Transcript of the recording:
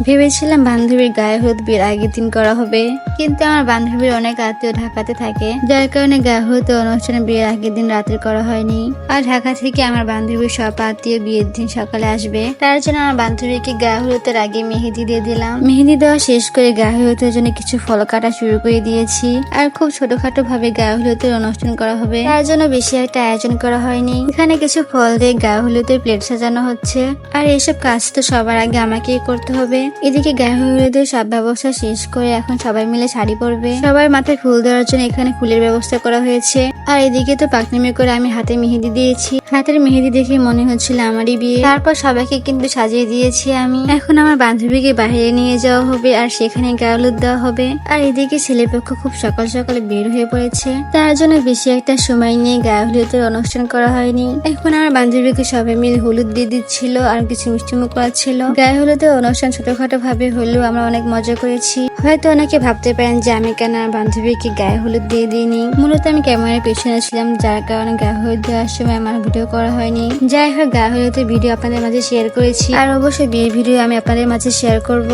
ভেবেছিলাম বান্ধবীর গায়ে হলুদ বিয়ের আগের দিন করা হবে, কিন্তু আমার বান্ধবীর অনেক আত্মীয় ঢাকাতে থাকে, যার কারণে গায়ে হলুদ অনুষ্ঠানে বিয়ের আগের দিন রাতে করা হয়নি। আর ঢাকা থেকে আমার বান্ধবীর সব আত্মীয় বিয়ের দিন সকালে আসবে, তার জন্য আমার বান্ধবীকে গায়ে হলুদের আগে মেহেদি দিয়ে দিলাম। মেহেদি দেওয়া শেষ করে গায়ে হলুদের জন্য কিছু ফল কাটা শুরু করে দিয়েছি। আর খুব ছোটখাটো ভাবে গায়ে হলুদের অনুষ্ঠান করা হবে, তার জন্য বেশি একটা আয়োজন করা হয়নি। এখানে কিছু ফল দিয়ে গায়ে হলুদের প্লেট সাজানো হচ্ছে, আর এসব কাজ তো সবার আগে আমাকেই করতে হবে। এদিকে গায়ে হলুদের সব ব্যবস্থা শেষ করে এখন সবাই মিলে শাড়ি পরবে। সবার মাথায় ফুল দেওয়ার জন্য এখানে ফুলের ব্যবস্থা করা হয়েছে। আর এদিকে তো পাকনামি করে আমি হাতে মেহেদি দিয়েছি। হাতের মেহেদি দেখে মনে হচ্ছিল আমারই বিয়ে। তারপর সবাইকে কিন্তু সাজিয়ে দিয়েছি আমি। এখন আমার বান্ধবীকে বাইরে নিয়ে যাওয়া হবে, আর সেখানে গায়ে হলুদ দেওয়া হবে। আর এদিকে ছেলেপক্ষ খুব সকাল সকালে বের হয়ে পড়েছে, তার জন্য বেশি একটা সময় নিয়ে গায়ে হলুদের অনুষ্ঠান করা হয়নি। এখন আমার বান্ধবীকে সবাই মিলে হলুদ দিয়ে দিচ্ছিল, আর কিছু মিষ্টিমুখ করাচ্ছিল। গায়ে হলুদের অনুষ্ঠান ছোটখাটো ভাবে হলেও আমরা অনেক মজা করেছি। হয়তো অনেকে ভাবতে পারেন যে আমি কেন আমার বান্ধবীকে গায়ে হলুদ দিয়ে দিইনি। মূলত আমি ক্যামেরার পেছনে ছিলাম, যার কারণে গায়ে হলুদ দেওয়ার সময় আমার ভিডিও করা হয়নি। যাই হোক, গায়ে হলুদের ভিডিও আপনাদের মাঝে শেয়ার করেছি, আর অবশ্যই বিয়ের ভিডিও আমি আপনাদের মাঝে শেয়ার করব।